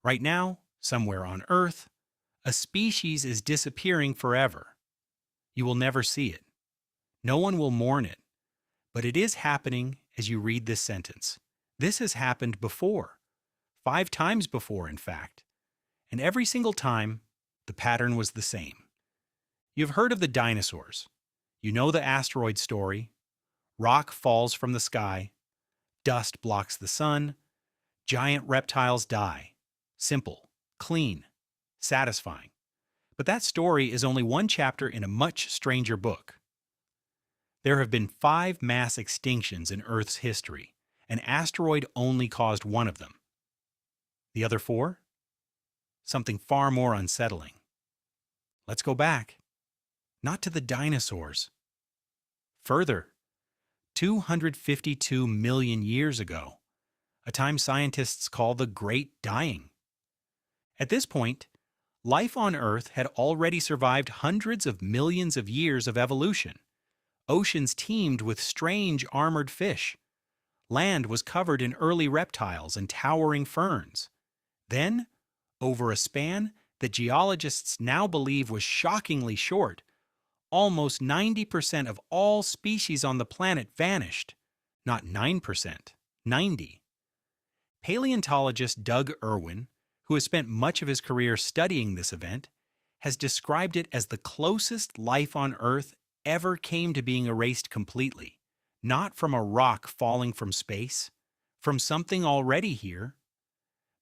Right now, somewhere on Earth, a species is disappearing forever. You will never see it. No one will mourn it. But it is happening as you read this sentence. This has happened before, 5 times before, in fact. And every single time, the pattern was the same. You've heard of the dinosaurs. You know the asteroid story. Rock falls from the sky. Dust blocks the sun. Giant reptiles die. Simple, clean, satisfying. But that story is only one chapter in a much stranger book. There have been 5 mass extinctions in Earth's history. An asteroid only caused one of them. The other 4? Something far more unsettling. Let's go back. Not to the dinosaurs. Further, 252 million years ago, a time scientists call the Great Dying. At this point, life on Earth had already survived hundreds of millions of years of evolution. Oceans teemed with strange armored fish. Land was covered in early reptiles and towering ferns. Then, over a span that geologists now believe was shockingly short, almost 90% of all species on the planet vanished. Not 9%, 90. Paleontologist Doug Irwin, who has spent much of his career studying this event, has described it as the closest life on Earth ever came to being erased completely, not from a rock falling from space, from something already here.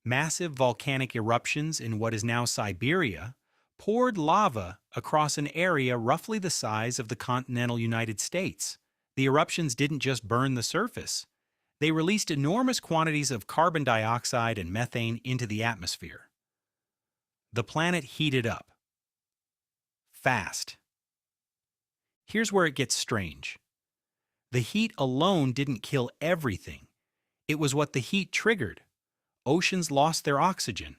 Massive volcanic eruptions in what is now Siberia poured lava across an area roughly the size of the continental United States. The eruptions didn't just burn the surface. They released enormous quantities of carbon dioxide and methane into the atmosphere. The planet heated up. Fast. Here's where it gets strange. The heat alone didn't kill everything. It was what the heat triggered. Oceans lost their oxygen.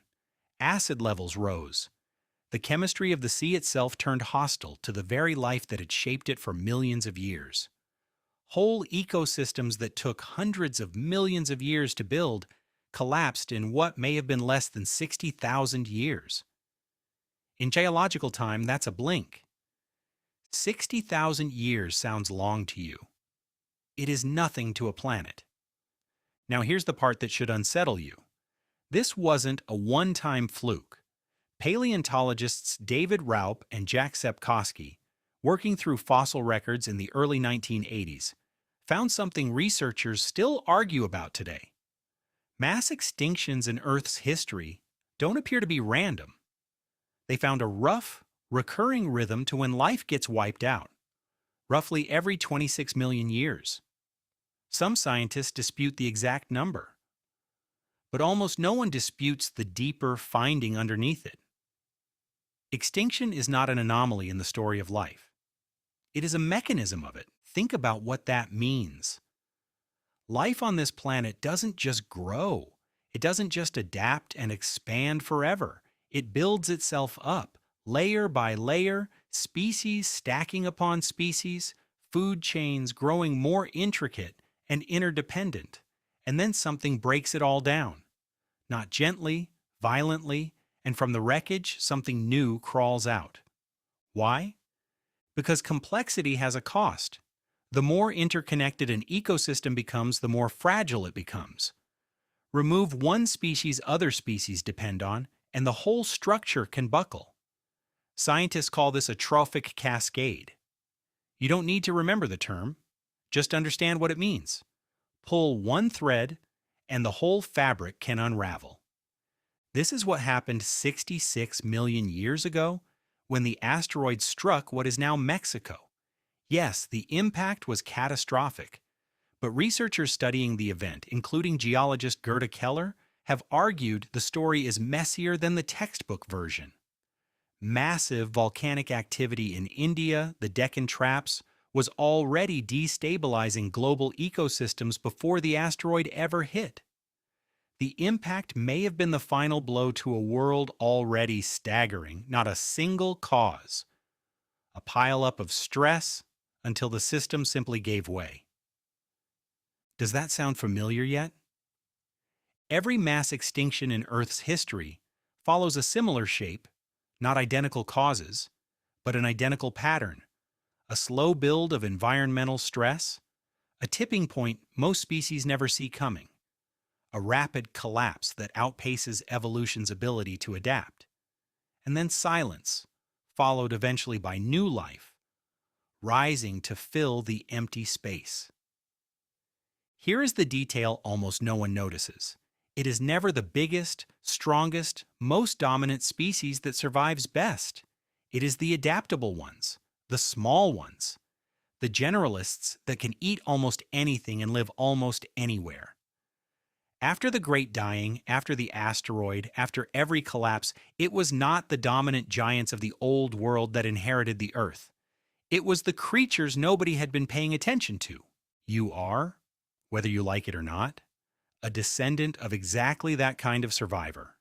Acid levels rose. The chemistry of the sea itself turned hostile to the very life that had shaped it for millions of years. Whole ecosystems that took hundreds of millions of years to build collapsed in what may have been less than 60,000 years. In geological time, that's a blink. 60,000 years sounds long to you. It is nothing to a planet. Now here's the part that should unsettle you. This wasn't a one-time fluke. Paleontologists David Raup and Jack Sepkoski, working through fossil records in the early 1980s, found something researchers still argue about today. Mass extinctions in Earth's history don't appear to be random. They found a rough, recurring rhythm to when life gets wiped out, roughly every 26 million years. Some scientists dispute the exact number, but almost no one disputes the deeper finding underneath it. Extinction is not an anomaly in the story of life. It is a mechanism of it. Think about what that means. Life on this planet doesn't just grow. It doesn't just adapt and expand forever. It builds itself up, layer by layer, species stacking upon species, food chains growing more intricate and interdependent, and then something breaks it all down. Not gently, violently, and from the wreckage, something new crawls out. Why? Because complexity has a cost. The more interconnected an ecosystem becomes, the more fragile it becomes. Remove one species other species depend on, and the whole structure can buckle. Scientists call this a trophic cascade. You don't need to remember the term. Just understand what it means. Pull one thread, and the whole fabric can unravel. This is what happened 66 million years ago when the asteroid struck what is now Mexico. Yes, the impact was catastrophic, but researchers studying the event, including geologist Gerda Keller, have argued the story is messier than the textbook version. Massive volcanic activity in India, the Deccan Traps, was already destabilizing global ecosystems before the asteroid ever hit. The impact may have been the final blow to a world already staggering, not a single cause. A pileup of stress until the system simply gave way. Does that sound familiar yet? Every mass extinction in Earth's history follows a similar shape, not identical causes, but an identical pattern: a slow build of environmental stress, a tipping point most species never see coming, a rapid collapse that outpaces evolution's ability to adapt, and then silence, followed eventually by new life, rising to fill the empty space. Here is the detail almost no one notices. It is never the biggest, strongest, most dominant species that survives best. It is the adaptable ones, the small ones, the generalists that can eat almost anything and live almost anywhere. After the Great Dying, after the asteroid, after every collapse, it was not the dominant giants of the old world that inherited the Earth. It was the creatures nobody had been paying attention to. You are, whether you like it or not, a descendant of exactly that kind of survivor.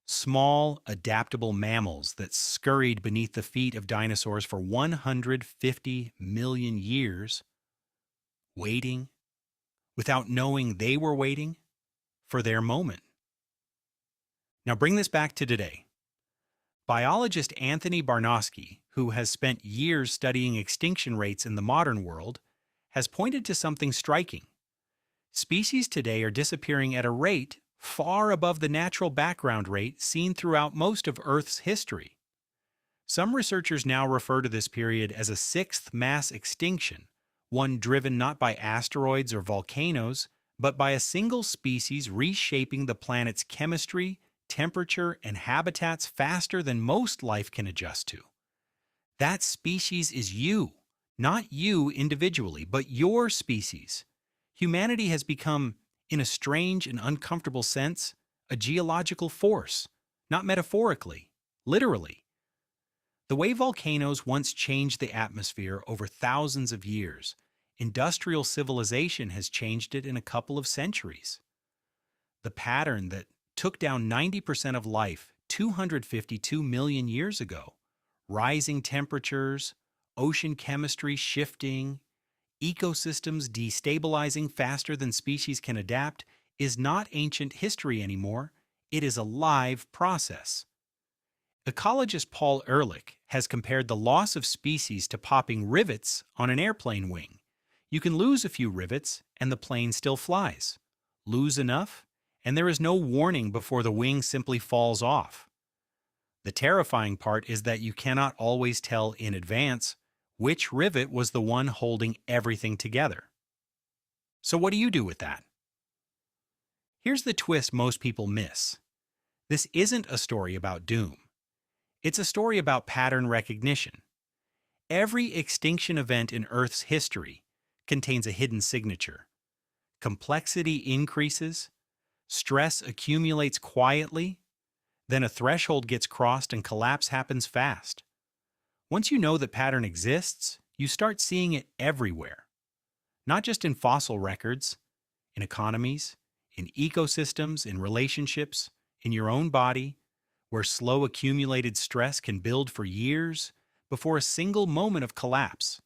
Small, adaptable mammals that scurried beneath the feet of dinosaurs for 150 million years, waiting, without knowing they were waiting, for their moment. Now bring this back to today. Biologist Anthony Barnosky, who has spent years studying extinction rates in the modern world, has pointed to something striking. Species today are disappearing at a rate far above the natural background rate seen throughout most of Earth's history. Some researchers now refer to this period as a sixth mass extinction, one driven not by asteroids or volcanoes, but by a single species reshaping the planet's chemistry, temperature, and habitats faster than most life can adjust to. That species is you, not you individually, but your species. Humanity has become, in a strange and uncomfortable sense, a geological force, not metaphorically, literally. The way volcanoes once changed the atmosphere over thousands of years, industrial civilization has changed it in a couple of centuries. The pattern that took down 90% of life 252 million years ago, rising temperatures, ocean chemistry shifting, ecosystems destabilizing faster than species can adapt, is not ancient history anymore. It is a live process. Ecologist Paul Ehrlich has compared the loss of species to popping rivets on an airplane wing. You can lose a few rivets and the plane still flies. Lose enough, and there is no warning before the wing simply falls off. The terrifying part is that you cannot always tell in advance which rivet was the one holding everything together. So what do you do with that? Here's the twist most people miss. This isn't a story about doom. It's a story about pattern recognition. Every extinction event in Earth's history contains a hidden signature. Complexity increases, stress accumulates quietly, then a threshold gets crossed and collapse happens fast. Once you know that pattern exists, you start seeing it everywhere. Not just in fossil records, in economies, in ecosystems, in relationships, in your own body, where slow accumulated stress can build for years before a single moment of collapse.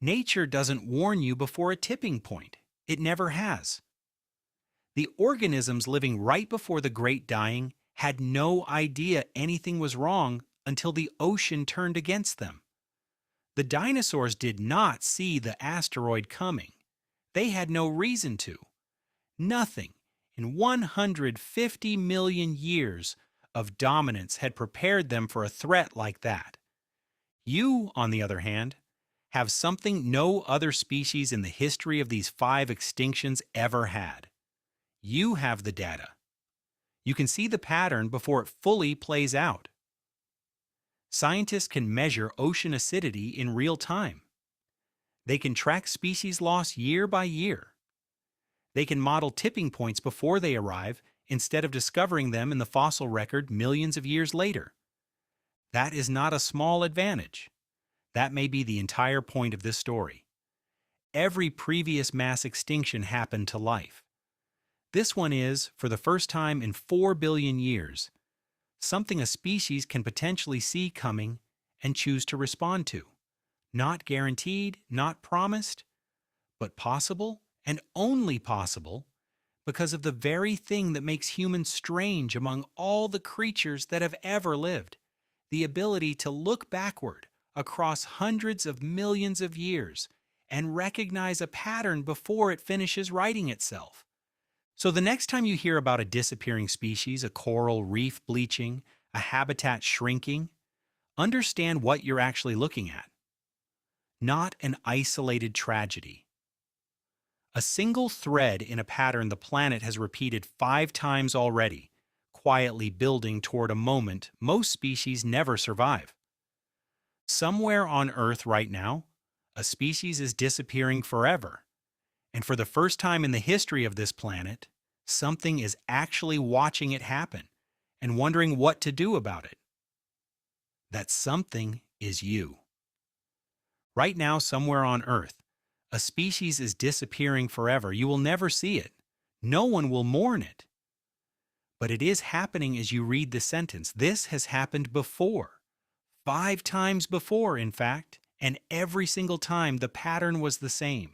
Nature doesn't warn you before a tipping point. It never has. The organisms living right before the Great Dying had no idea anything was wrong until the ocean turned against them. The dinosaurs did not see the asteroid coming. They had no reason to. Nothing in 150 million years of dominance had prepared them for a threat like that. You, on the other hand, have something no other species in the history of these 5 extinctions ever had. You have the data. You can see the pattern before it fully plays out. Scientists can measure ocean acidity in real time. They can track species loss year by year. They can model tipping points before they arrive instead of discovering them in the fossil record millions of years later. That is not a small advantage. That may be the entire point of this story. Every previous mass extinction happened to life. This one is, for the first time in 4 billion years, something a species can potentially see coming and choose to respond to. Not guaranteed, not promised, but possible, and only possible, because of the very thing that makes humans strange among all the creatures that have ever lived: the ability to look backward across hundreds of millions of years and recognize a pattern before it finishes writing itself. So the next time you hear about a disappearing species, a coral reef bleaching, a habitat shrinking, understand what you're actually looking at. Not an isolated tragedy. A single thread in a pattern the planet has repeated 5 times already, quietly building toward a moment most species never survive. Somewhere on Earth right now, a species is disappearing forever. And for the first time in the history of this planet, something is actually watching it happen and wondering what to do about it. That something is you. Right now, somewhere on Earth, a species is disappearing forever. You will never see it. No one will mourn it. But it is happening as you read the sentence. This has happened before. 5 times before, in fact, and every single time the pattern was the same.